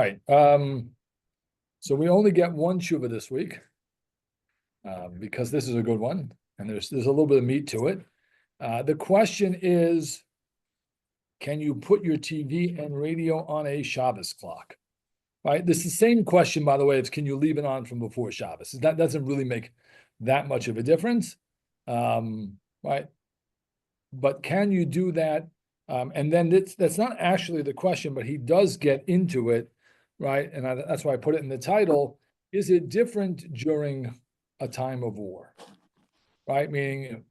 right. So we only get one tshuva this week because this is a good one, and there's a little bit of meat to it. The question is, can you put your TV and radio on a Shabbos clock? Right. This is the same question, by the way, as can you leave it on from before Shabbos? That doesn't really make that much of a difference. Right. But can you do that? And then that's not actually the question, but he does get into it, right? And that's why I put it in the title. Is it different during a time of war? Right? Meaning,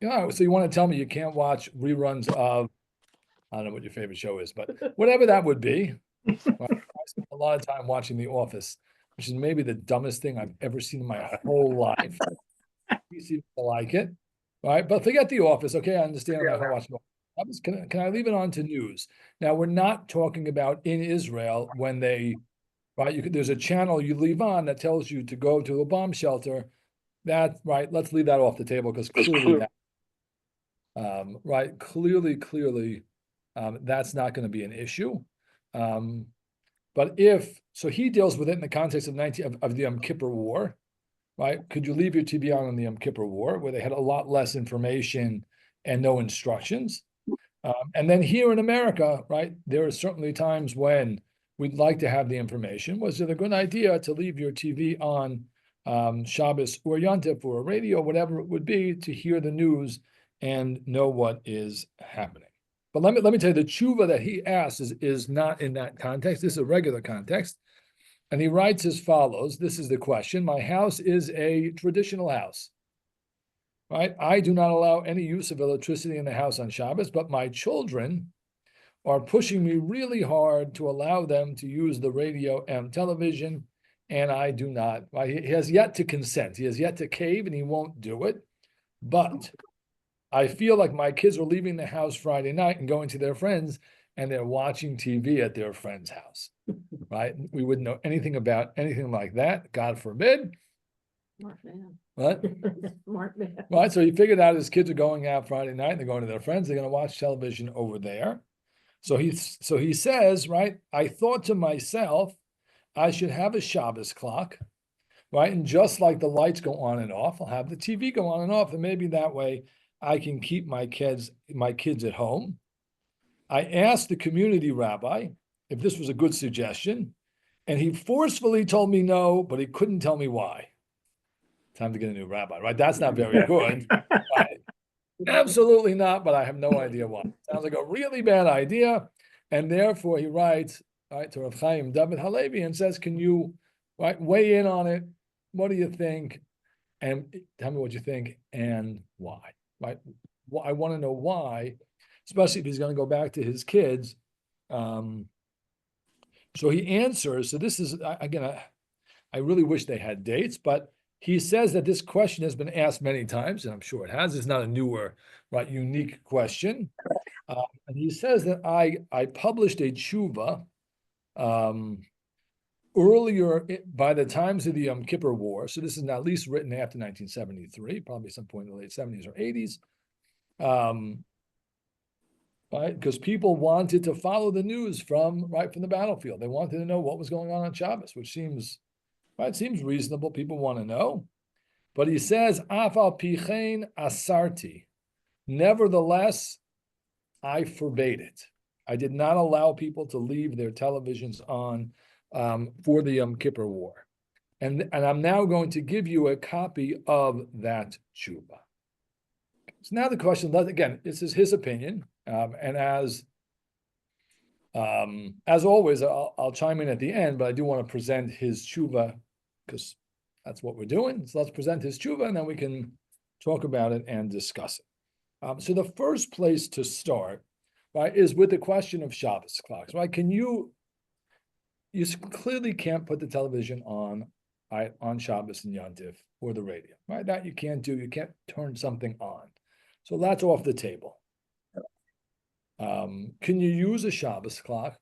so you want to tell me you can't watch reruns of, I don't know what your favorite show is, but whatever that would be. Right? I spent a lot of time watching The Office, which is maybe the dumbest thing I've ever seen in my whole life. You seem to like it, right? But forget The Office. Okay, I understand. I'm not watching. Can I leave it on to news? Now, we're not talking about in Israel when they, right? There's a channel you leave on that tells you to go to a bomb shelter. That, right? Let's leave that off the table because clearly that, right? Clearly, that's not going to be an issue. But so he deals with it in the context of the Yom Kippur War, right? Could you leave your TV on in the Yom Kippur War, where they had a lot less information and no instructions? And then here in America, right, there are certainly times when we'd like to have the information. Was it a good idea to leave your TV on Shabbos or Yontif or a radio, whatever it would be, to hear the news and know what is happening? But let me tell you, the tshuva that he asks is not in that context. This is a regular context. And he writes as follows. This is the question. My house is a traditional house. Right? I do not allow any use of electricity in the house on Shabbos, but my children are pushing me really hard to allow them to use the radio and television, and I do not. Right? He has yet to consent. He has yet to cave, and he won't do it. But I feel like my kids are leaving the house Friday night and going to their friends, and they're watching TV at their friend's house. Right? We wouldn't know anything about anything like that. God forbid. Smart man. What? Smart man. Right. So he figured out his kids are going out Friday night and they're going to their friends. They're going to watch television over there. So he says, right, I thought to myself, I should have a Shabbos clock, right? And just like the lights go on and off, I'll have the TV go on and off. And maybe that way I can keep my kids at home. I asked the community rabbi if this was a good suggestion, and he forcefully told me no, but he couldn't tell me why. Time to get a new rabbi, right? That's not very good. Right? Absolutely not, but I have no idea why. Sounds like a really bad idea. And therefore he writes, right, to Rav Chaim David Halevi and says, can you, right, weigh in on it? What do you think? And tell me what you think and why, right? Well, I want to know why, especially if he's going to go back to his kids. So he answers, so this is, again, I really wish they had dates, but he says that this question has been asked many times, and I'm sure it has. It's not a newer, right, unique question. And he says that I published a tshuva earlier by the times of the Yom Kippur War. So this is at least written after 1973, probably some point in the late 70s or 80s. Right, because people wanted to follow the news from the battlefield. They wanted to know what was going on Shabbos, which seems reasonable. People want to know. But he says, Afal pichein asarti. Nevertheless, I forbade it. I did not allow people to leave their televisions on for the Yom Kippur War. And I'm now going to give you a copy of that tshuva. So now the question, again, this is his opinion. And as always, I'll chime in at the end, but I do want to present his tshuva because that's what we're doing. So let's present his tshuva, and then we can talk about it and discuss it. So the first place to start, right, is with the question of Shabbos clocks, right? You clearly can't put the television on, right, on Shabbos and Yontif or the radio, right? That you can't do. You can't turn something on. So that's off the table. Can you use a Shabbos clock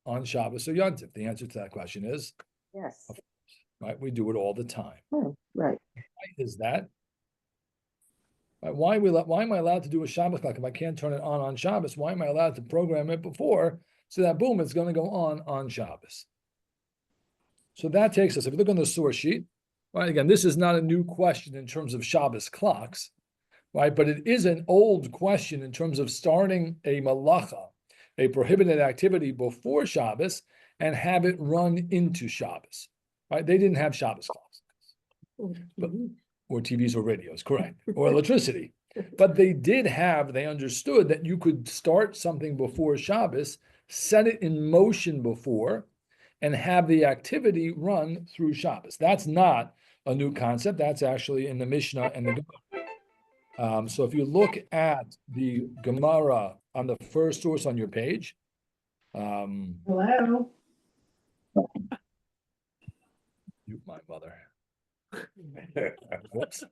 on Shabbos or Yontif? The answer to that question is yes. Right, we do it all the time. Oh, right. Why is that? Right, why am I allowed to do a Shabbos clock if I can't turn it on Shabbos? Why am I allowed to program it before so that boom, it's going to go on Shabbos? So that takes us, if you look on the source sheet, right, again, this is not a new question in terms of Shabbos clocks, right? But it is an old question in terms of starting a malacha, a prohibited activity before Shabbos and have it run into Shabbos, right? They didn't have Shabbos clocks. Or TVs or radios, correct, or electricity. But they did have, they understood that you could start something before Shabbos, set it in motion before, and have the activity run through Shabbos. That's not a new concept. That's actually in the Mishnah and the Gemara. So if you look at the Gemara on the first source on your page, Hello? mute my mother. Whoops.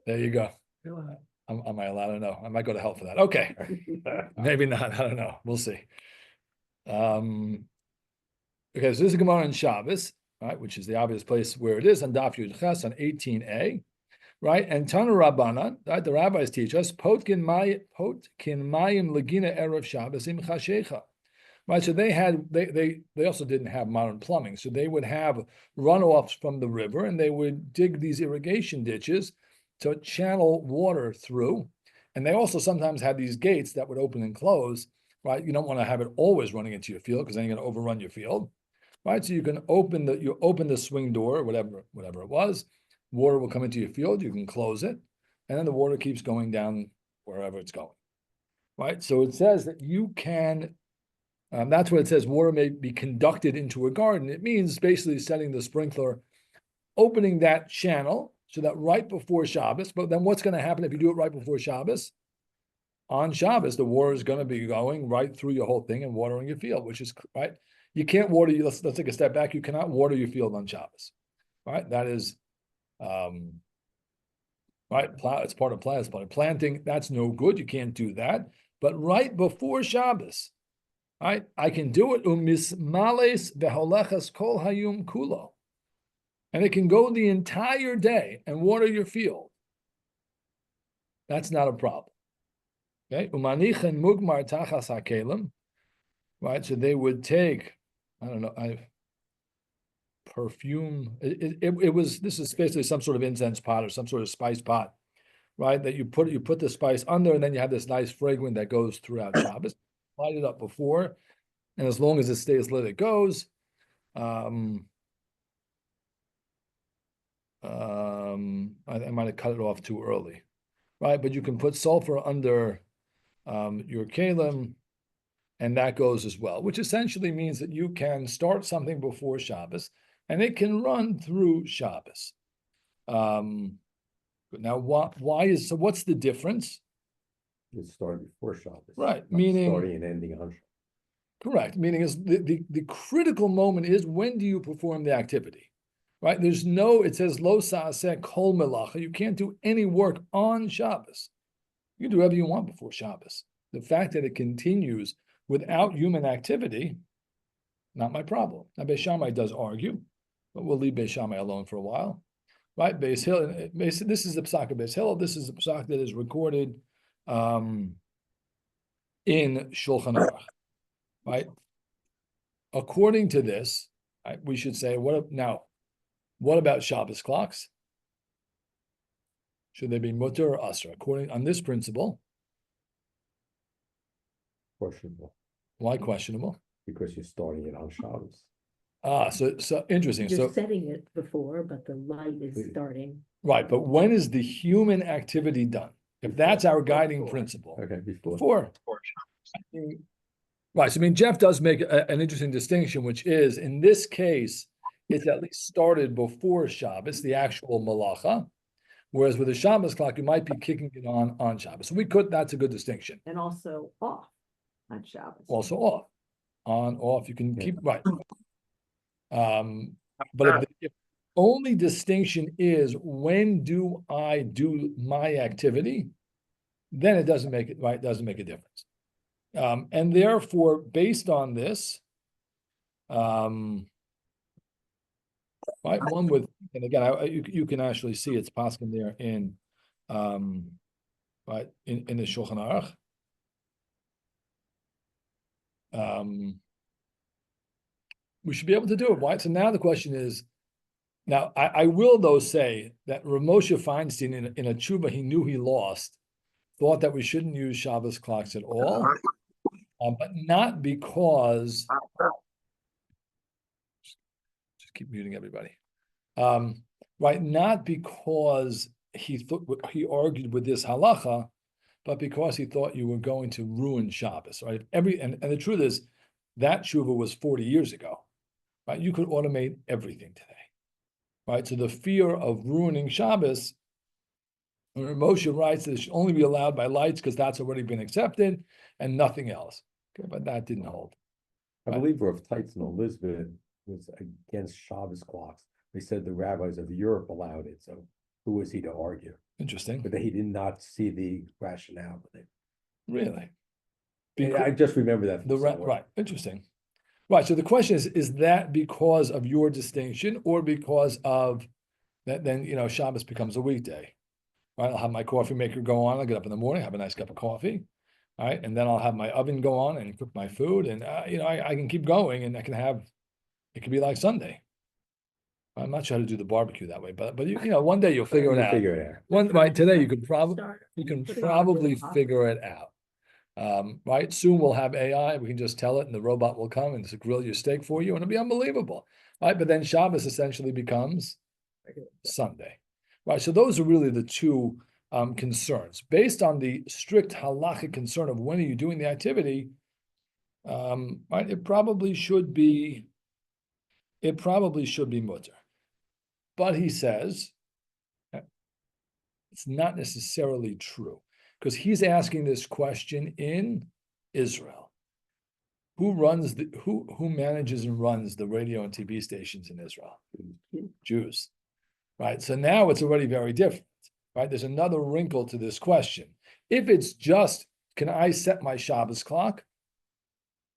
There you go. Am I allowed to know? I might go to hell for that. Okay. Maybe not. I don't know. We'll see. Okay, so this is Gemara on Shabbos, right, which is the obvious place where it is on Daf Yud Ches on 18a, right? And Tana Rabbanan, right, the rabbis teach us, Potkin mayim legina erev Shabbos im chashecha. Right, so they also didn't have modern plumbing, so they would have runoffs from the river, and they would dig these irrigation ditches to channel water through. And they also sometimes had these gates that would open and close. Right, you don't want to have it always running into your field because then you're going to overrun your field. Right, so you can open the swing door, whatever it was. Water will come into your field. You can close it, and then the water keeps going down wherever it's going. Right, so it says that you can. That's what it says, water may be conducted into a garden. It means basically setting the sprinkler, opening that channel so that right before Shabbos, but then what's going to happen if you do it right before Shabbos? On Shabbos, the water is going to be going right through your whole thing and watering your field, which is, right? You can't water, let's take a step back. You cannot water your field on Shabbos, right? That is, right, it's part of planting. That's no good. You can't do that. But right before Shabbos, right, I can do it umismales veholechas kol hayum kulo, and it can go the entire day and water your field. That's not a problem. Okay, umanichin mugmar tachas hakelim, right? So they would take, I don't know, perfume. It was, this is basically some sort of incense pot or some sort of spice pot, right? That you put the spice under, and then you have this nice fragrance that goes throughout Shabbos. Light it up before. And as long as it stays lit, it goes. I might have cut it off too early, right? But you can put sulfur under your kalim, and that goes as well, which essentially means that you can start something before Shabbos, and it can run through Shabbos. Now, so what's the difference? It's starting before Shabbos. Right, not meaning starting and ending on Shabbos. Correct. Meaning is the critical moment is, when do you perform the activity? Right? There's no, it says lo sa'aseh kol melacha. You can't do any work on Shabbos. You can do whatever you want before Shabbos. The fact that it continues without human activity, not my problem. Now Beis Shammai does argue, but we'll leave Beis Shammai alone for a while. Right? Beis Hillel, this is the psak of Beis Hillel. This is the psak that is recorded in Shulchan Aruch. Right? According to this, right, we should say, what about Shabbos clocks? Should they be mutter or asra? According on this principle, Questionable. why questionable? Because you're starting it on Shabbos. So interesting. You're So setting it before, but the light is starting. right, but when is the human activity done? If that's our guiding principle, Okay, before. Right. So I mean, Jeff does make an interesting distinction, which is, in this case, it's at least started before Shabbos, the actual malacha. Whereas with a Shabbos clock, you might be kicking it on Shabbos. So that's a good distinction. And also off on Shabbos. Also off, on, off, you can keep, right. But if only distinction is, when do I do my activity, then it doesn't make it, right, doesn't make a difference. And therefore, based on this, right, one with, and again, you can actually see it's poskim there in, right, in the Shulchan Aruch. we should be able to do it. Why? So now the question is, now I will though say that Ramosha Feinstein in a tshuva he knew he lost, thought that we shouldn't use Shabbos clocks at all, but not because, just keep muting everybody. Right, not because he argued with this halacha, but because he thought you were going to ruin Shabbos, right? And the truth is, that tshuva was 40 years ago, right? You could automate everything today, right? So the fear of ruining Shabbos, when Moshe writes that it should only be allowed by lights because that's already been accepted and nothing else. Okay, but that didn't hold. I believe Rav Tights in Elizabeth was against Shabbos clocks. They said the rabbis of Europe allowed it, so who was he to argue? Interesting. But he did not see the rationale with it. Really? I just remember that. Right, interesting. Right, so the question is that because of your distinction or because of that, then, Shabbos becomes a weekday, right? I'll have my coffee maker go on, I'll get up in the morning, have a nice cup of coffee, all right? And then I'll have my oven go on and cook my food and, I can keep going and it can be like Sunday. I'm not sure how to do the barbecue that way, but one day you'll figure it out. Figure it out. Right, today you can probably figure it out. Right, soon we'll have AI, we can just tell it and the robot will come and grill your steak for you and it'll be unbelievable, right? But then Shabbos essentially becomes Sunday, right? So those are really the two concerns. Based on the strict halachic concern of when are you doing the activity, right, it probably should be mutter. But he says it's not necessarily true because he's asking this question in Israel. Who manages and runs the radio and TV stations in Israel? Jews, right? So now it's already very different, right? There's another wrinkle to this question. If it's just, can I set my Shabbos clock?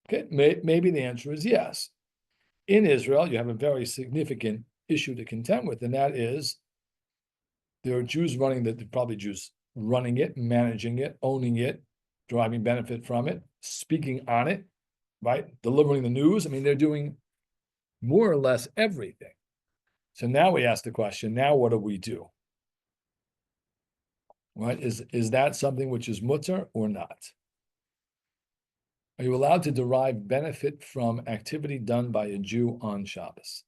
Okay, maybe the answer is yes. In Israel, you have a very significant issue to contend with, and that is there are Jews probably Jews running it, managing it, owning it, deriving benefit from it, speaking on it, right? Delivering the news. I mean, they're doing more or less everything. So now we ask the question, now what do we do? Right? Is that something which is mutter or not? Are you allowed to derive benefit from activity done by a Jew on Shabbos?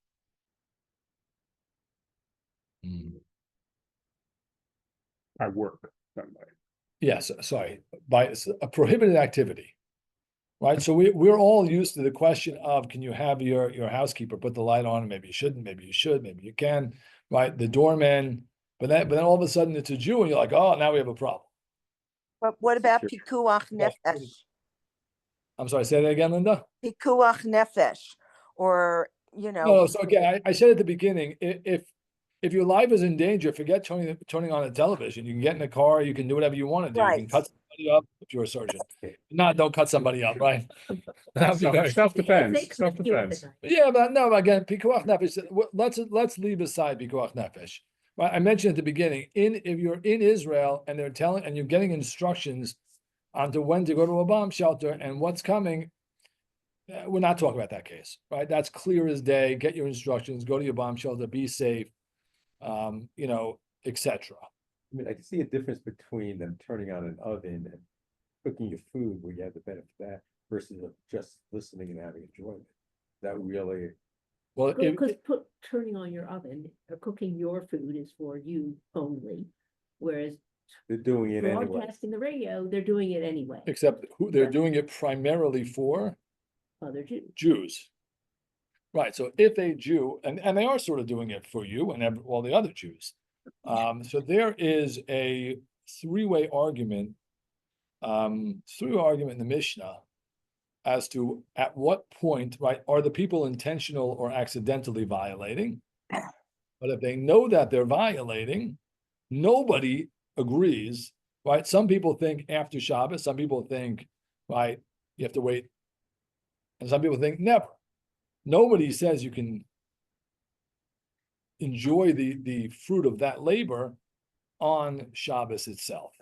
By work done by. Yes, sorry, by a prohibited activity, right? So we're all used to the question of, can you have your housekeeper put the light on? Maybe you shouldn't, maybe you should, maybe you can, right? The doorman, but then all of a sudden it's a Jew and you're like, oh, now we have a problem. But what about pikuach nefesh? I'm sorry, say that again, Linda? Pikuach nefesh, or, No, so again, I said at the beginning, if your life is in danger, forget turning on the television. You can get in the car, you can do whatever you want to do. You can cut somebody up if you're a surgeon. Don't cut somebody up, right? Self-defense. Yeah, but no, again, pikuach nefesh. Let's leave aside pikuach nefesh. Right? I mentioned at the beginning, if you're in Israel and you're getting instructions onto when to go to a bomb shelter and what's coming, we're not talking about that case, right? That's clear as day. Get your instructions, go to your bomb shelter, be safe, etc. I mean, I can see a difference between them turning on an oven and cooking your food where you have the benefit of that versus just listening and having enjoyment. That really, Well, Because turning on your oven or cooking your food is for you only, whereas they're doing it anyway. broadcasting the radio, they're doing it anyway. except they're doing it primarily for Other Jews. Jews. Right. So if a Jew, and they are sort of doing it for you and all the other Jews. So there is a three-way argument in the Mishnah as to at what point, right, are the people intentional or accidentally violating? But if they know that they're violating, nobody agrees, right? Some people think after Shabbos, some people think, right, you have to wait. And some people think never. Nobody says you can enjoy the fruit of that labor on Shabbos itself,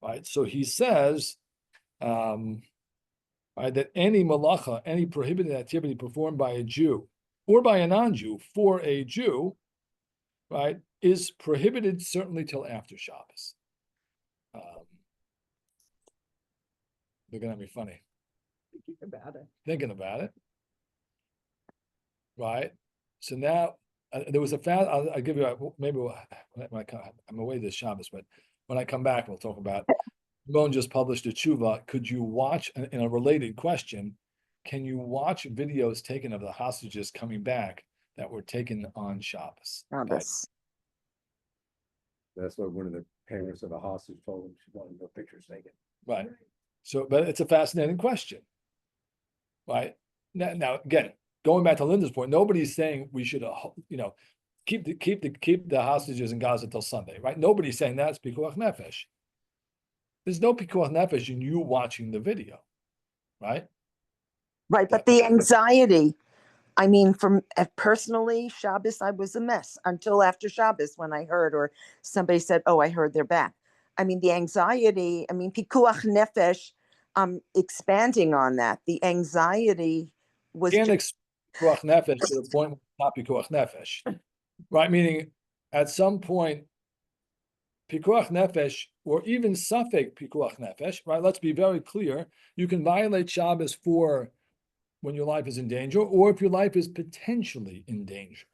right? So he says, right, right, that any malacha, any prohibited activity performed by a Jew or by a non-Jew for a Jew, right, is prohibited certainly till after Shabbos. Looking at me funny, About it. thinking about it, right? So now there was a fast. I'll give you maybe when I come. I'm away this Shabbos, but when I come back, we'll talk about. Ramon just published a tshuva. Could you watch in a related question? Can you watch videos taken of the hostages coming back that were taken on Shabbos? Shabbos. That's what one of the parents of the hostage told him she wanted no pictures taken. Right. So, but it's a fascinating question, right? Now again, going back to Linda's point, nobody's saying we should, keep the hostages in Gaza till Sunday, right? Nobody's saying that's pikuach nefesh. There's no pikuach nefesh in you watching the video, right? Right, but the anxiety, I mean, personally, Shabbos, I was a mess until after Shabbos when I heard, or somebody said, oh, I heard they're back. I mean, the anxiety, I mean, pikuach nefesh, expanding on that, the anxiety was Can't just, pikuach nefesh to the point where it's not pikuach nefesh, right? Meaning at some point, pikuach nefesh, or even safek pikuach nefesh, right? Let's be very clear. You can violate Shabbos for when your life is in danger, or if your life is potentially in danger,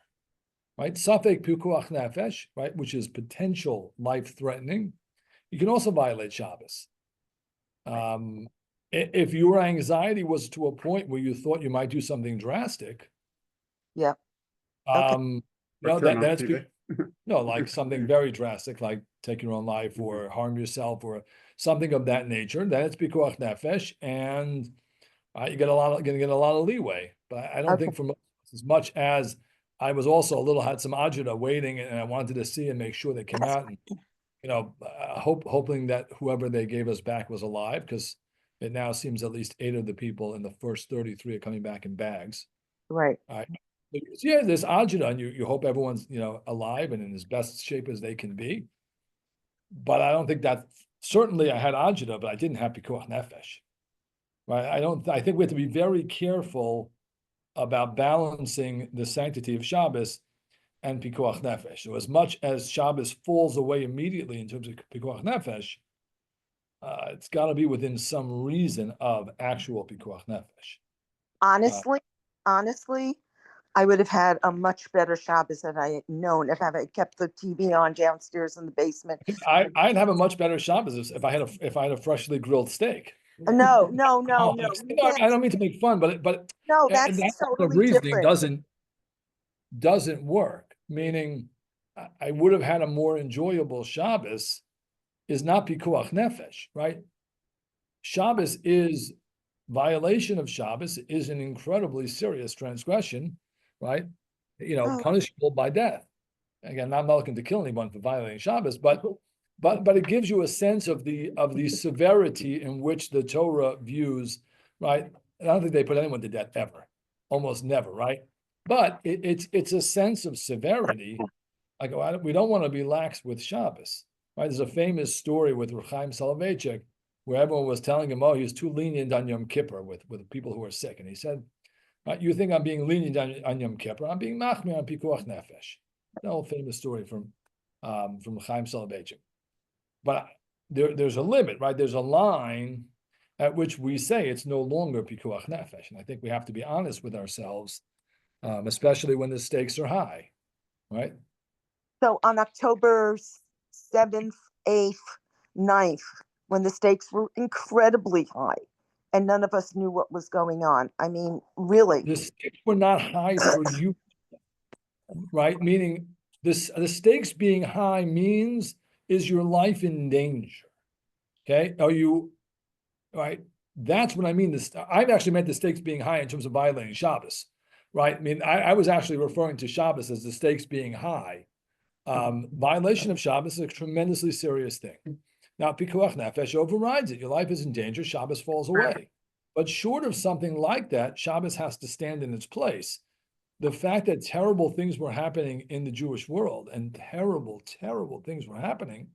right? Safek pikuach nefesh, right, which is potential life-threatening. You can also violate Shabbos. If your anxiety was to a point where you thought you might do something drastic, yeah, then it's TV. like something very drastic, like take your own life or harm yourself or something of that nature. Then it's pikuach nefesh, and you get gonna get a lot of leeway. But I don't think from as much as I was also had some agita waiting, and I wanted to see and make sure they came out, and hoping that whoever they gave us back was alive, because it now seems at least 8 of the people in the first 33 are coming back in bags. right. All right. Yeah, there's agita, and you hope everyone's alive and in as best shape as they can be. But I don't think that. Certainly, I had agita, but I didn't have pikuach nefesh. Right? I think we have to be very careful about balancing the sanctity of Shabbos and pikuach nefesh. So as much as Shabbos falls away immediately in terms of pikuach nefesh, it's got to be within some reason of actual pikuach nefesh. Honestly, I would have had a much better Shabbos had I known if I had kept the TV on downstairs in the basement. I'd have a much better Shabbos if I had a freshly grilled steak. No. I don't mean to make fun, but No, that's that kind of totally reasoning different. doesn't work. Meaning, I would have had a more enjoyable Shabbos. Is not pikuach nefesh, right? Shabbos is violation of Shabbos is an incredibly serious transgression, right? Punishable by death. Again, I'm not looking to kill anyone for violating Shabbos, but it gives you a sense of the severity in which the Torah views, right? I don't think they put anyone to death ever, almost never, right? But it's a sense of severity. Like, we don't want to be lax with Shabbos, right? There's a famous story with Chaim Soloveitchik where everyone was telling him, oh, he was too lenient on Yom Kippur with people who are sick, and he said, right, you think I'm being lenient on Yom Kippur? I'm being machmir on pikuach nefesh. The old famous story from Chaim Soloveitchik. But there's a limit, right? There's a line at which we say it's no longer pikuach nefesh, and I think we have to be honest with ourselves, especially when the stakes are high, right? So on October 7th, 8th, 9th, when the stakes were incredibly high and none of us knew what was going on. I mean, really. The stakes were not high for you, right? Meaning the stakes being high means, is your life in danger? Okay, are you, right? That's what I mean. I've actually meant the stakes being high in terms of violating Shabbos, right? I mean, I was actually referring to Shabbos as the stakes being high. Violation of Shabbos is a tremendously serious thing. Now, pikuach nefesh overrides it. Your life is in danger, Shabbos falls away. But short of something like that, Shabbos has to stand in its place. The fact that terrible things were happening in the Jewish world, and terrible, terrible things were happening,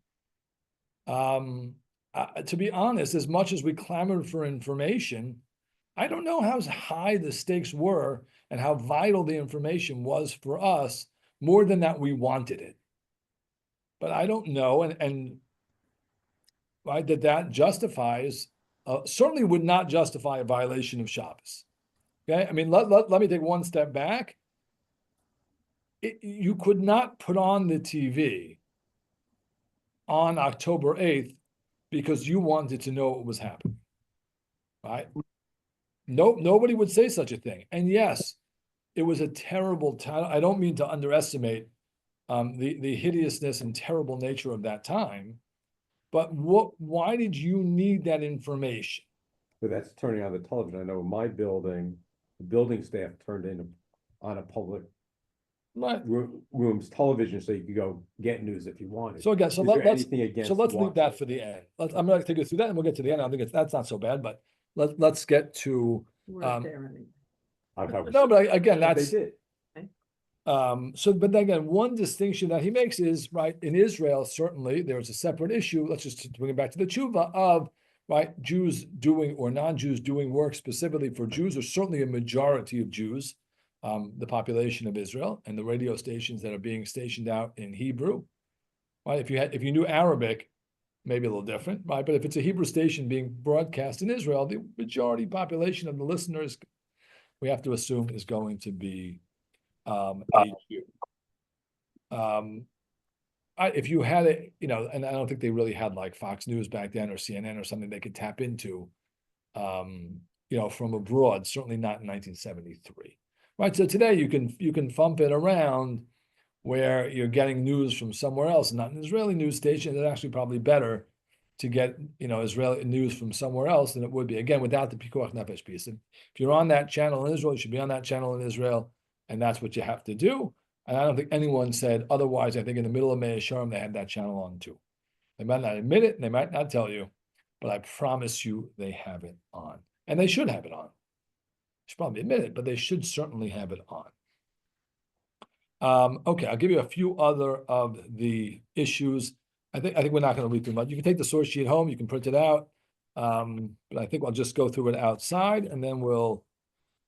to be honest, as much as we clamored for information, I don't know how high the stakes were and how vital the information was for us, more than that we wanted it. But I don't know, and right, that justifies, certainly would not justify a violation of Shabbos. Okay, I mean, let me take one step back. You could not put on the TV on October 8th because you wanted to know what was happening, right? No, nobody would say such a thing. And yes, it was a terrible time. I don't mean to underestimate the hideousness and terrible nature of that time, but why did you need that information? But that's turning on the television. I know in my building, the building staff turned in on a public Right. room's television, so you could go get news if you wanted. So again, Is there anything against let's leave that watching? for the end. I'm going to take you through that, and we'll get to the end. I think that's not so bad, but let's get to We're there, I mean. Okay. no, but again, But they that's did. so. But then again, one distinction that he makes is right in Israel. Certainly, there's a separate issue. Let's just bring it back to the tshuva of right Jews doing or non-Jews doing work specifically for Jews, or certainly a majority of Jews. The population of Israel and the radio stations that are being stationed out in Hebrew, right? If you knew Arabic, maybe a little different, right? But if it's a Hebrew station being broadcast in Israel, the majority population of the listeners, we have to assume, is going to be a Jew. If you had it, and I don't think they really had like Fox News back then or CNN or something they could tap into, from abroad. Certainly not in 1973. Right, so today you can thump it around where you're getting news from somewhere else, not an Israeli news station. It's actually probably better to get Israeli news from somewhere else than it would be, again, without the pikuach nefesh piece. And if you're on that channel in Israel, you should be on that channel in Israel, and that's what you have to do. And I don't think anyone said otherwise. I think in the middle of Mei Sharm, they had that channel on too. They might not admit it, and they might not tell you, but I promise you they have it on, and they should have it on. Should probably admit it, but they should certainly have it on. Okay, I'll give you a few other of the issues. I think we're not going to read too much. You can take the source sheet home, you can print it out. But I think I'll just go through it outside, and then we'll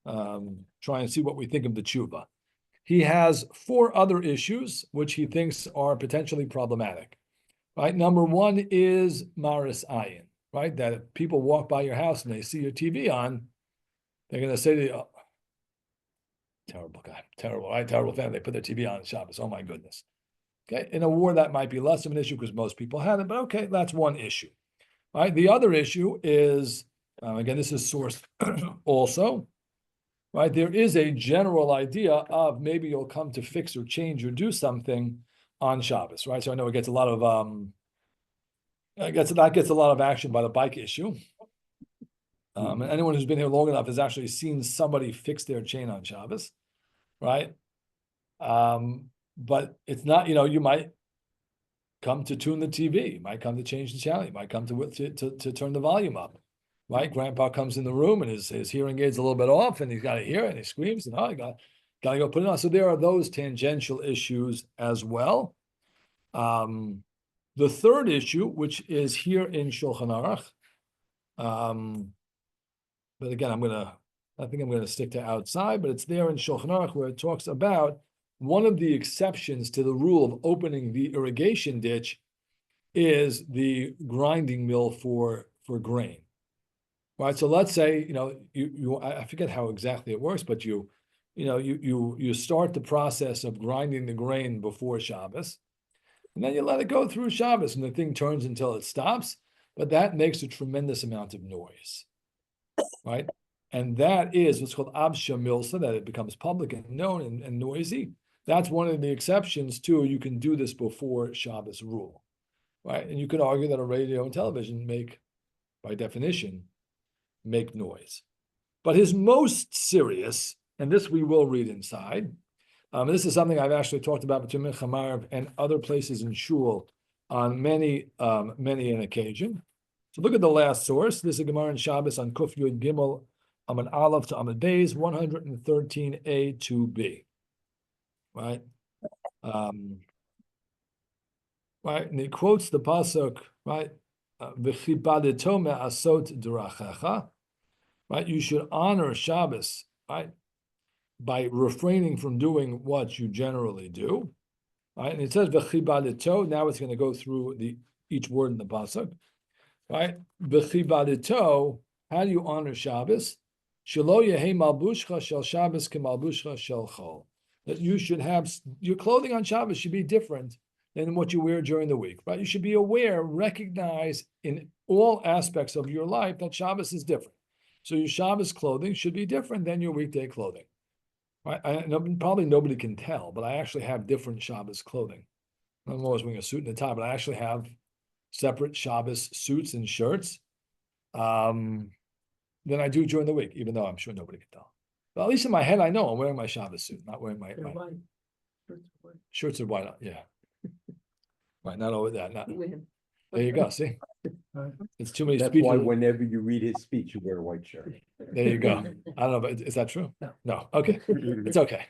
try and see what we think of the tshuva. He has 4 other issues which he thinks are potentially problematic. Right, number 1 is maris ayin. Right, that if people walk by your house and they see your TV on, they're going to say to you, oh, terrible guy, terrible, right? Terrible family. They put their TV on Shabbos. Oh my goodness. Okay. In a war, that might be less of an issue because most people have it, but okay, that's one issue. Right. The other issue is, again, this is sourced also, right? There is a general idea of maybe you'll come to fix or change or do something on Shabbos, right? So I know it gets a lot of, that gets a lot of action by the bike issue. And anyone who's been here long enough has actually seen somebody fix their chain on Shabbos, right? But it's not, you might come to tune the TV, you might come to change the channel, you might come to turn the volume up, right? Grandpa comes in the room and his hearing aid's a little bit off, and he's got to hear it, and he screams, and I got to go put it on. So there are those tangential issues as well. The third issue, which is here in Shulchan Aruch, but again, I think I'm gonna stick to outside, but it's there in Shulchan Aruch where it talks about one of the exceptions to the rule of opening the irrigation ditch is the grinding mill for grain. Right. So let's say, I forget how exactly it works, but you start the process of grinding the grain before Shabbos, and then you let it go through Shabbos, and the thing turns until it stops. But that makes a tremendous amount of noise. Right, and that is what's called absha milsa, that it becomes public and known and noisy. That's one of the exceptions to you can do this before Shabbos rule, right? And you could argue that a radio and television by definition, make noise. But his most serious, and this we will read inside, this is something I've actually talked about between Chamarv and other places in Shul on many an occasion. So look at the last source. This is a Gemara in Shabbos on Kuf Yud Gimel, Amud Aleph to Amud Beis, 113a to b. Right? Right, and he quotes the pasuk, right? V'chibadeto me'asot d'rachecha. right? You should honor Shabbos, right? By refraining from doing what you generally do, right? And it says v'chibadito. Now it's going to go through each word in the pasuk, right? V'chibadito. How do you honor Shabbos? Shelo yehei malbushcha shel Shabbos kemalbushcha shel chol. That you should have your clothing on Shabbos should be different than what you wear during the week, right? You should be aware, recognize in all aspects of your life that Shabbos is different. So your Shabbos clothing should be different than your weekday clothing. Right? Probably nobody can tell, but I actually have different Shabbos clothing. I'm always wearing a suit and a tie, but I actually have separate Shabbos suits and shirts than I do during the week, even though I'm sure nobody can tell. But at least in my head, I know I'm wearing my Shabbos suit, not wearing my They're white. Shirts are white. shirts are white. Yeah. Right, not over that. You win. There you go. See, it's too many That's speeches. why whenever you read his speech, you wear a white shirt. There you go. I don't know, but is that true? No. Okay, it's okay.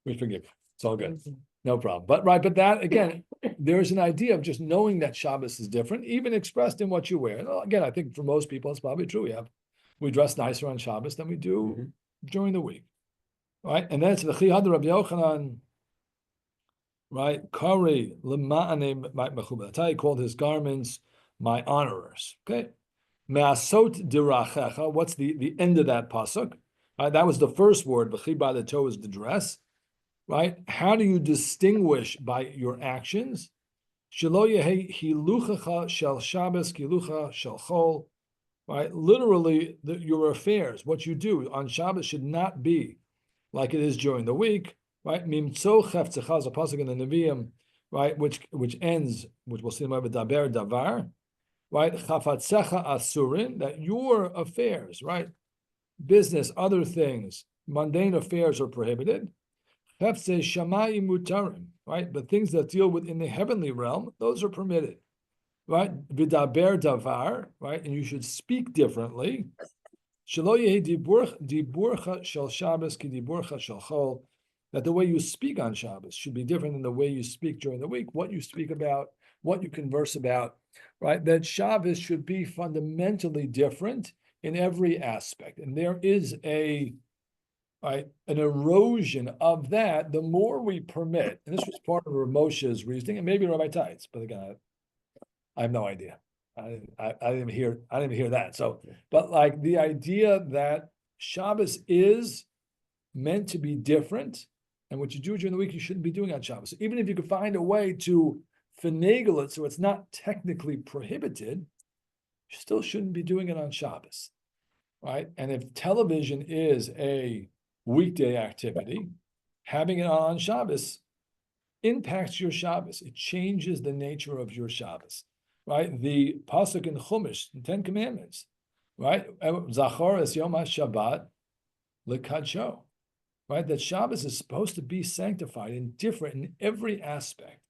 We forgive. It's all good. No problem. But that again, there's an idea of just knowing that Shabbos is different, even expressed in what you wear. And again, I think for most people, it's probably true. We dress nicer on Shabbos than we do during the week, right? And then it's the Chiyad Rabbi Yochanan, right? Kari lema'ane mechubatai called his garments my honorers. Okay, me'asot dirachecha. What's the end of that pasuk? Right, that was the first word. V'chibadato is the dress. Right? How do you distinguish by your actions? Shelo yehi hiluchacha shel Shabbos kilucha shel chol. Right? Literally, your affairs, what you do on Shabbos should not be like it is during the week. Right? Mimtzo chefzecha is a pasuk in the Nevi'im, right? Which ends, which we'll see in daber davar. Right? Chafatzecha asurin, that your affairs, right? Business, other things, mundane affairs are prohibited. Hefze shamayim mutarim, right? But things that deal with in the heavenly realm, those are permitted, right? Vidaber davar, right? And you should speak differently. Shelo yehi diburcha shel Shabbos ki diburcha shel chol. That the way you speak on Shabbos should be different than the way you speak during the week. What you speak about, what you converse about, right? That Shabbos should be fundamentally different in every aspect, and there is an erosion of that, the more we permit, and this was part of Rav Moshe's reasoning, and maybe Rabbi Tights, but again, I have no idea. I didn't even hear that. So, but like the idea that Shabbos is meant to be different, and what you do during the week, you shouldn't be doing on Shabbos. Even if you could find a way to finagle it so it's not technically prohibited, you still shouldn't be doing it on Shabbos, right? And if television is a weekday activity, having it on Shabbos impacts your Shabbos. It changes the nature of your Shabbos, right? The pasuk in Chumash, the 10 Commandments, right? Zachor es Yom HaShabbat lekadsho, right? That Shabbos is supposed to be sanctified and different in every aspect.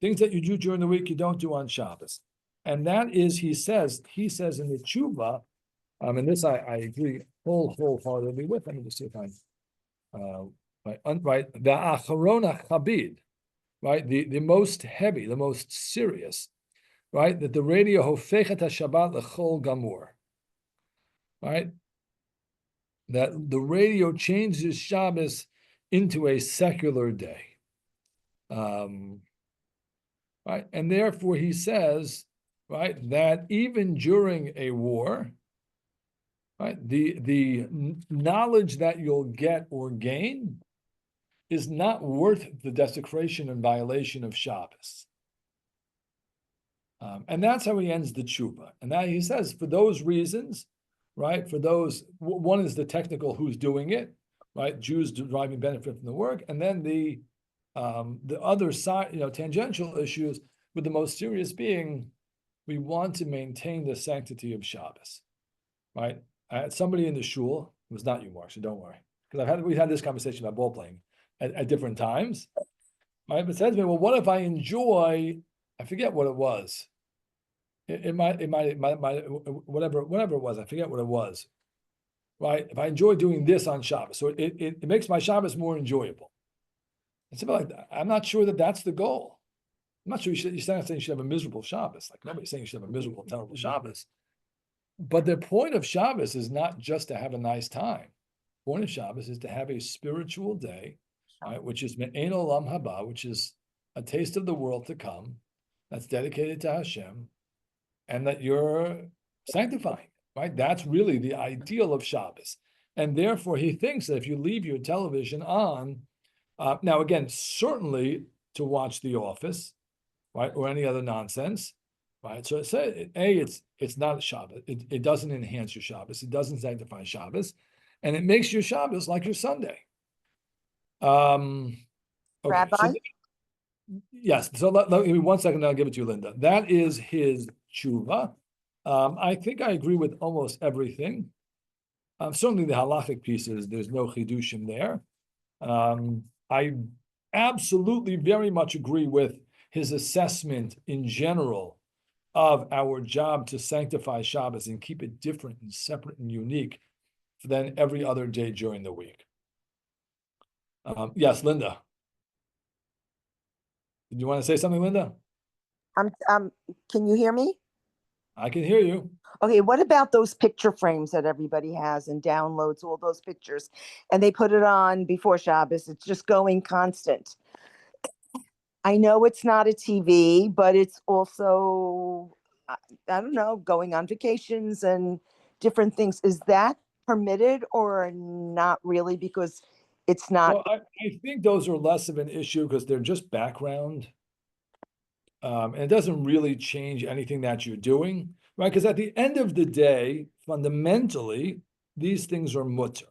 Things that you do during the week, you don't do on Shabbos. And that is, he says in the Tshuva, and this I agree wholeheartedly with. Let me just see if I right, the acharona chabid, right, the most heavy, the most serious, right, that the radio hofechet Shabbat lechol gamur, right, that the radio changes Shabbos into a secular day, right, and therefore he says, right, that even during a war, right, the knowledge that you'll get or gain is not worth the desecration and violation of Shabbos. And that's how he ends the tshuva. And now he says, for those reasons, right, for those, one is the technical who's doing it, right, Jews deriving benefit from the work, and then the other side, tangential issues, with the most serious being, we want to maintain the sanctity of Shabbos, right? I had somebody in the shul, it was not you, Mark, so don't worry, because we've had this conversation about ball playing at different times, right? But said to me, well, what if I enjoy? I forget what it was. It might whatever it was. I forget what it was. Right? If I enjoy doing this on Shabbos, so it makes my Shabbos more enjoyable. It's about like that. I'm not sure that that's the goal. I'm not sure you're not saying you should have a miserable Shabbos. Like nobody's saying you should have a miserable, terrible Shabbos. But the point of Shabbos is not just to have a nice time. Point of Shabbos is to have a spiritual day, right, which is Me'ein Olam Haba, which is a taste of the world to come, that's dedicated to Hashem, and that you're sanctifying, right? That's really the ideal of Shabbos. And therefore, he thinks that if you leave your television on, now again, certainly to watch The Office, right, or any other nonsense, right? So it's not a Shabbos. It doesn't enhance your Shabbos. It doesn't sanctify Shabbos, and it makes your Shabbos like your Sunday. Okay, Rabbi? yes. So let me 1 second. I'll give it to you, Linda. That is his tshuva. I think I agree with almost everything. Certainly the halachic pieces, there's no chidushim there. I absolutely very much agree with his assessment in general of our job to sanctify Shabbos and keep it different and separate and unique than every other day during the week. Yes, Linda. Did you want to say something, Linda? Can you hear me? I can hear you. Okay, what about those picture frames that everybody has and downloads all those pictures and they put it on before Shabbos? It's just going constant. I know it's not a TV, but it's also, I don't know, going on vacations and different things. Is that permitted or not really? Because it's not. Well, I think those are less of an issue because they're just background. And it doesn't really change anything that you're doing, right? Because at the end of the day, fundamentally, these things are mutter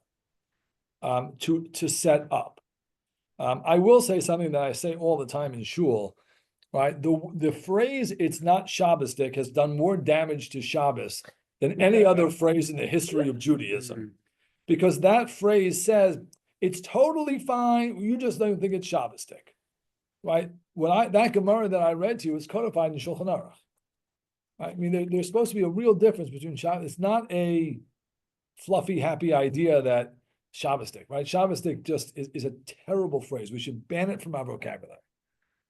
to set up. I will say something that I say all the time in shul, right? The phrase "it's not Shabbosdik" has done more damage to Shabbos than any other phrase in the history of Judaism, because that phrase says it's totally fine. You just don't think it's Shabbosdik, right? That Gemara that I read to you is codified in Shulchan Aruch. Right? I mean, there's supposed to be a real difference between Shabbos. It's not a fluffy, happy idea that Shabbosdik, right? Shabbosdik just is a terrible phrase. We should ban it from our vocabulary.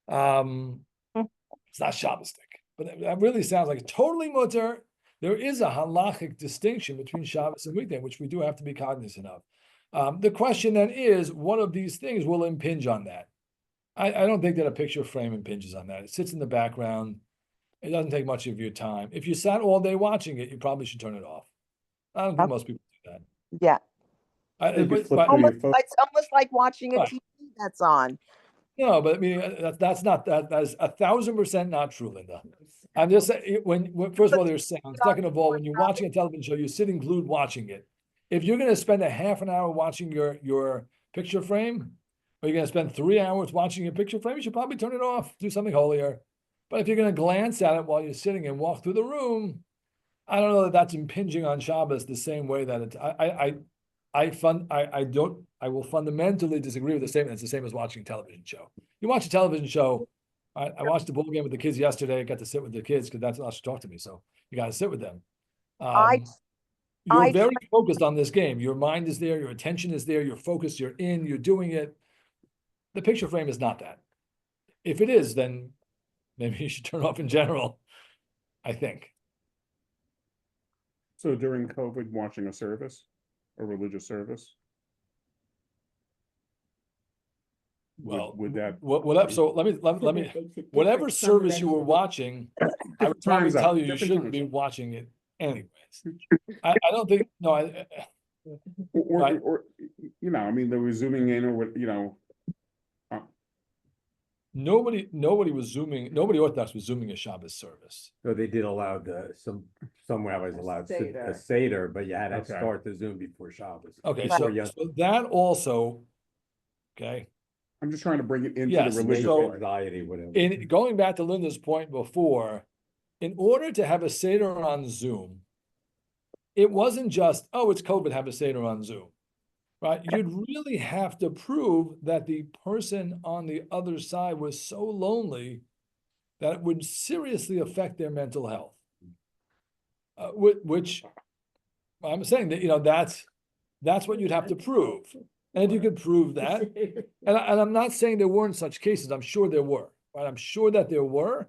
It's not Shabbosdik, but that really sounds like totally mutter. There is a halachic distinction between Shabbos and weekday, which we do have to be cognizant of. The question then is, one of these things will impinge on that. I don't think that a picture frame impinges on that. It sits in the background. It doesn't take much of your time. If you sat all day watching it, you probably should turn it off. I don't think most people do that. Yeah. You could flip through your phone. It's almost like watching a Right. TV that's on. No, but I mean, that's not, that is 1,000% not true, Linda. I'm just saying, when first of all, there's sound. Second of all, when you're watching a television show, you're sitting glued watching it. If you're going to spend a half an hour watching your picture frame, or you're going to spend 3 hours watching your picture frame, you should probably turn it off, do something holier. But if you're going to glance at it while you're sitting and walk through the room, I don't know that that's impinging on Shabbos the same way that I will fundamentally disagree with the statement. It's the same as watching a television show. You watch a television show. I watched the ball game with the kids yesterday. I got to sit with the kids because that's not to talk to me. So you got to sit with them. You're very focused on this game. Your mind is there. Your attention is there. You're focused. You're in. You're doing it. The picture frame is not that. If it is, then maybe you should turn off in general, I think. So during COVID, watching a service, a religious service? Well, would that? Whatever. So let me, whatever service you were watching, I would probably tell you you shouldn't be watching it anyways. I don't think, no, Or, you know, I mean, they were zooming in or what, you know. Nobody was zooming, nobody Orthodox was zooming a Shabbos service. So they did allow some rabbis allowed a Seder, but you had to start the Zoom before Shabbos. Okay, so that also, okay. I'm just trying to bring it into Yes, the religious so- Anxiety, whatever. In going back to Linda's point before, in order to have a Seder on Zoom, it wasn't just, oh, it's COVID, have a Seder on Zoom, right? You'd really have to prove that the person on the other side was so lonely that it would seriously affect their mental health. Which I'm saying that, you know, that's what you'd have to prove. And if you could prove that, and I'm not saying there weren't such cases, I'm sure there were, right? I'm sure that there were,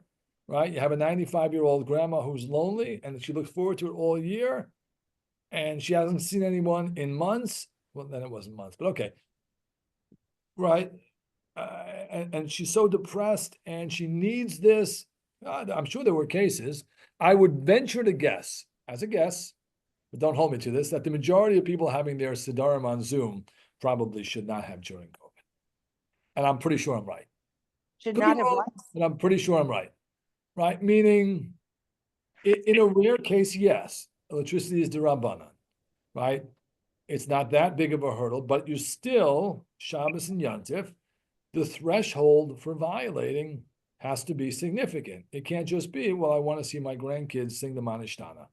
right? You have a 95-year-old grandma who's lonely and she looks forward to it all year, and she hasn't seen anyone in months. Well, then it wasn't months, but okay. Right. And she's so depressed and she needs this. I'm sure there were cases. I would venture to guess, as a guess, but don't hold me to this, that the majority of people having their Siddharam on Zoom probably should not have during COVID. And I'm pretty sure I'm right. Should Could be not have wrong, what? but I'm pretty sure I'm right. Right? Meaning, in a rare case, yes, electricity is D'Rabbanan, right? It's not that big of a hurdle, but you still, Shabbos and Yontif, the threshold for violating has to be significant. It can't just be, well, I want to see my grandkids sing the Manishtana.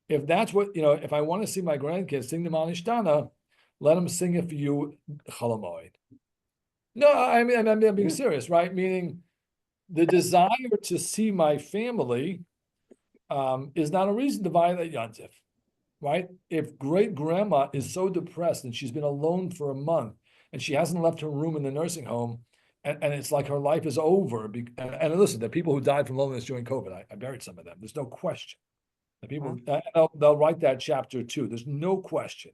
If that's what, if I want to see my grandkids sing the Manishtana, let them sing it for you, Cholamoid. No, I mean, I'm being serious, right? Meaning the desire to see my family is not a reason to violate Yontif, right? If great grandma is so depressed and she's been alone for a month and she hasn't left her room in the nursing home, and it's like her life is over. And listen, the people who died from loneliness during COVID, I buried some of them. There's no question. The people, they'll write that chapter too. There's no question.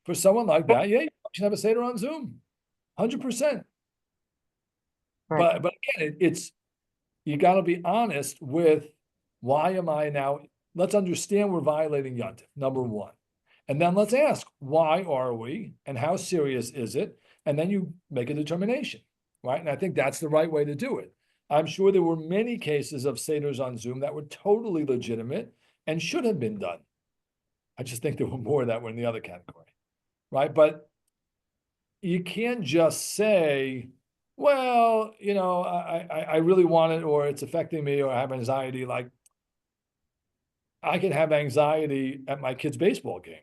For someone like that, yeah, you should have a Seder on Zoom, 100%. Right. But again, it's, you got to be honest with, why am I now? Let's understand we're violating Yontif, number one. And then let's ask, why are we and how serious is it? And then you make a determination, right? And I think that's the right way to do it. I'm sure there were many cases of Seders on Zoom that were totally legitimate and should have been done. I just think there were more that were in the other category, right? But you can't just say, well, I really want it, or it's affecting me, or I have anxiety. Like, I can have anxiety at my kid's baseball game.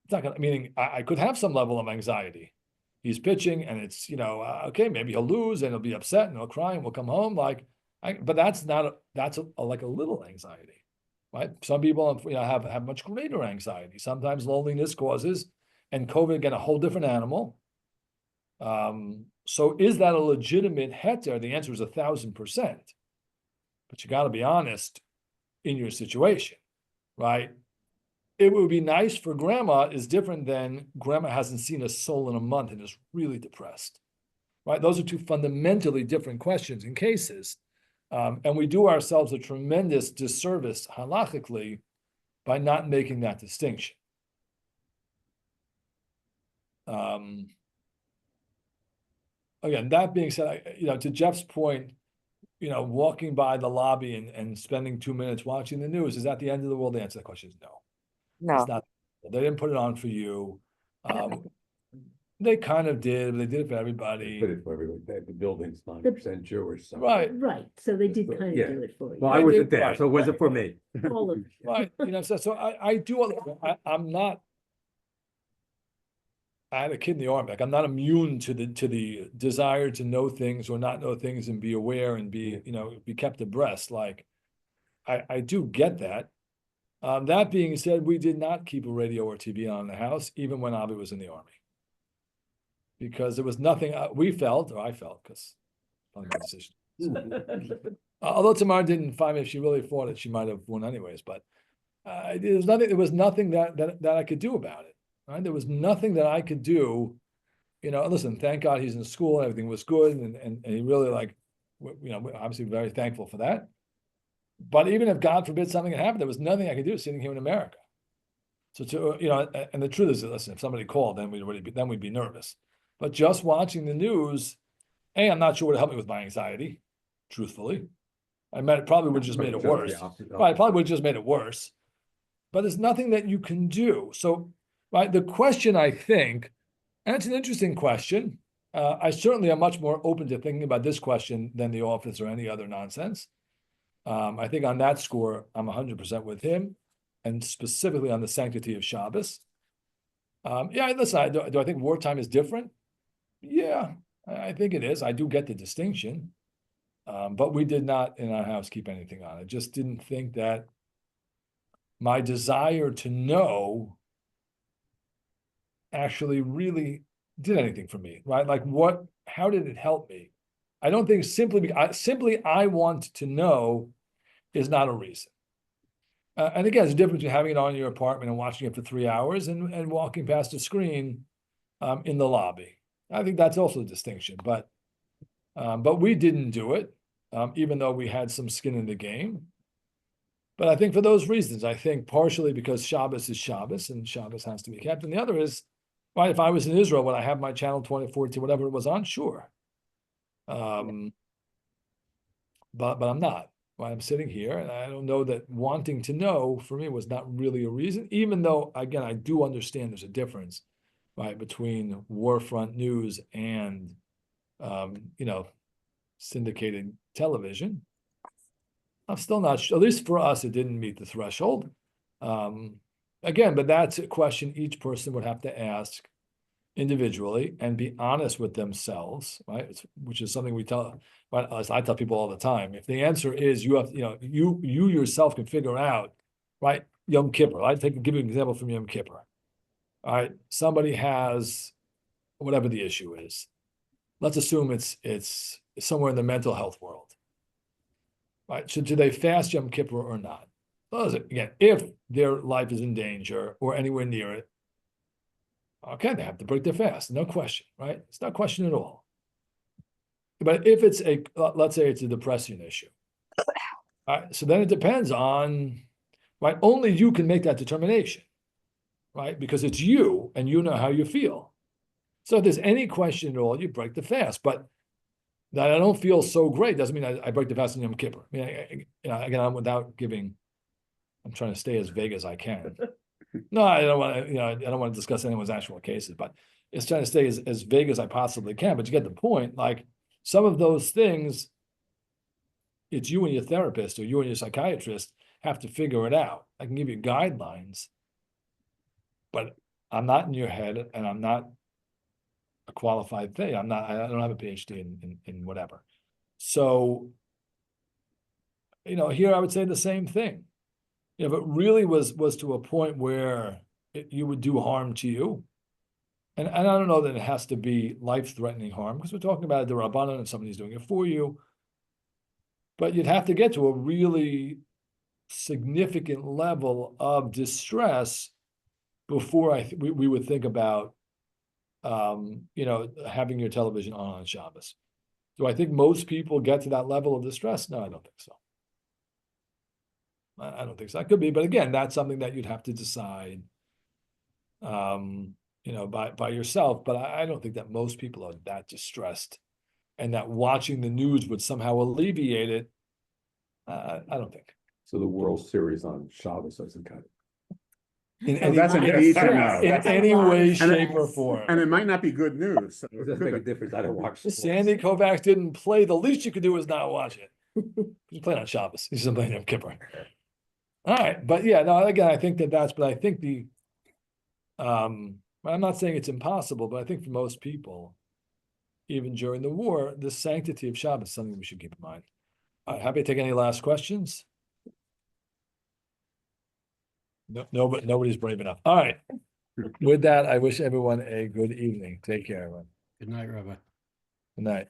It's not gonna, meaning I could have some level of anxiety. He's pitching and it's, okay, maybe he'll lose and he'll be upset and he'll cry and we'll come home. But that's not, that's like a little anxiety, right? Some people, have much greater anxiety. Sometimes loneliness causes, and COVID, again, a whole different animal. So is that a legitimate heter? The answer is 1,000%. But you got to be honest in your situation, right? It would be nice for grandma is different than grandma hasn't seen a soul in a month and is really depressed, right? Those are two fundamentally different questions and cases. And we do ourselves a tremendous disservice halachically by not making that distinction. Again, that being said, to Jeff's point, walking by the lobby and spending 2 minutes watching the news, is that the end of the world? The answer to that question is no. No. It's not. They didn't put it on for you. They kind of did, but they did it for everybody. Put it for everyone, the building's 90% Jewish, so. Right, Right, so they did kind Yeah. of do it for you. Well, I They wasn't did, there, right, so it wasn't right. for me. All of you. right. So I do, I'm not, I had a kid in the army. Like, I'm not immune to the desire to know things or not know things and be aware and be, be kept abreast. Like, I do get that. That being said, we did not keep a radio or TV on in the house, even when Avi was in the army. Because there was nothing we felt, or I felt, because my decision. Although Tamar didn't find me, if she really fought it, she might have won anyways. But there was nothing that I could do about it. Right? There was nothing that I could do. Listen, thank God he's in school and everything was good, and he really, obviously very thankful for that. But even if God forbid something had happened, there was nothing I could do sitting here in America. So and the truth is, listen, if somebody called, then we'd be nervous. But just watching the news, I'm not sure what helped me with my anxiety, truthfully. I mean, it probably would have just made it worse. Right, probably would have just made it worse. But there's nothing that you can do. So, right, the question, I think, and it's an interesting question. I certainly am much more open to thinking about this question than the office or any other nonsense. I think on that score, I'm 100% with him, and specifically on the sanctity of Shabbos. Listen, do I think wartime is different? Yeah, I think it is. I do get the distinction. But we did not in our house keep anything on. I just didn't think that my desire to know actually really did anything for me, right? Like how did it help me? I don't think simply, I want to know is not a reason. And again, there's a difference between having it on in your apartment and watching it for 3 hours and walking past a screen in the lobby. I think that's also a distinction, but we didn't do it, even though we had some skin in the game. But I think for those reasons, I think partially because Shabbos is Shabbos and Shabbos has to be kept. And the other is, right, if I was in Israel, would I have my channel 2014, whatever it was on? Sure. But I'm not. Right? I'm sitting here and I don't know that wanting to know for me was not really a reason, even though, again, I do understand there's a difference, right, between warfront news and, syndicated television. I'm still not sure, at least for us, it didn't meet the threshold. Again, but that's a question each person would have to ask individually and be honest with themselves, right? Which is something we tell, right, as I tell people all the time. If the answer is you have, you yourself can figure out, right? Yom Kippur. I'd give you an example from Yom Kippur. All right, somebody has whatever the issue is. Let's assume it's somewhere in the mental health world. Right, so do they fast Yom Kippur or not? Well, again, if their life is in danger or anywhere near it, okay, they have to break their fast, no question, right? It's not a question at all. But if it's let's say it's a depression issue, all right, so then it depends on, right? Only you can make that determination, right? Because it's you and you know how you feel. So if there's any question at all, you break the fast. But that I don't feel so great doesn't mean I break the fast on Yom Kippur. I mean, again, I'm trying to stay as vague as I can. No, I don't want to, I don't want to discuss anyone's actual cases, but it's trying to stay as vague as I possibly can. But you get the point. Like some of those things, it's you and your therapist or you and your psychiatrist have to figure it out. I can give you guidelines, but I'm not in your head and I'm not a qualified thing. I don't have a PhD in whatever. So, here I would say the same thing. If it really was to a point where you would do harm to you, and I don't know that it has to be life-threatening harm, because we're talking about the Rabbanan and somebody's doing it for you, but you'd have to get to a really significant level of distress before we would think about having your television on Shabbos. Do I think most people get to that level of distress? No, I don't think so. I don't think so. That could be, but again, that's something that you'd have to decide, by yourself. But I don't think that most people are that distressed, and that watching the news would somehow alleviate it. I don't think. So the World Series on Shabbos doesn't cut it. In Oh, that's an age to know. in any way, And shape, or form. And it might not be good news. So It it doesn't could make a be. difference. I don't watch sports. Sandy Koufax didn't play. The least you could do is not watch it. He's playing on Shabbos. He's playing Yom Kippur. All right, but yeah, no, again, I think but I think I'm not saying it's impossible, but I think for most people, even during the war, the sanctity of Shabbos is something we should keep in mind. All right, happy to take any last questions? No, but nobody's brave enough. All right. With that, I wish everyone a good evening. Take care, everyone. Good night, Rabbi. Good night.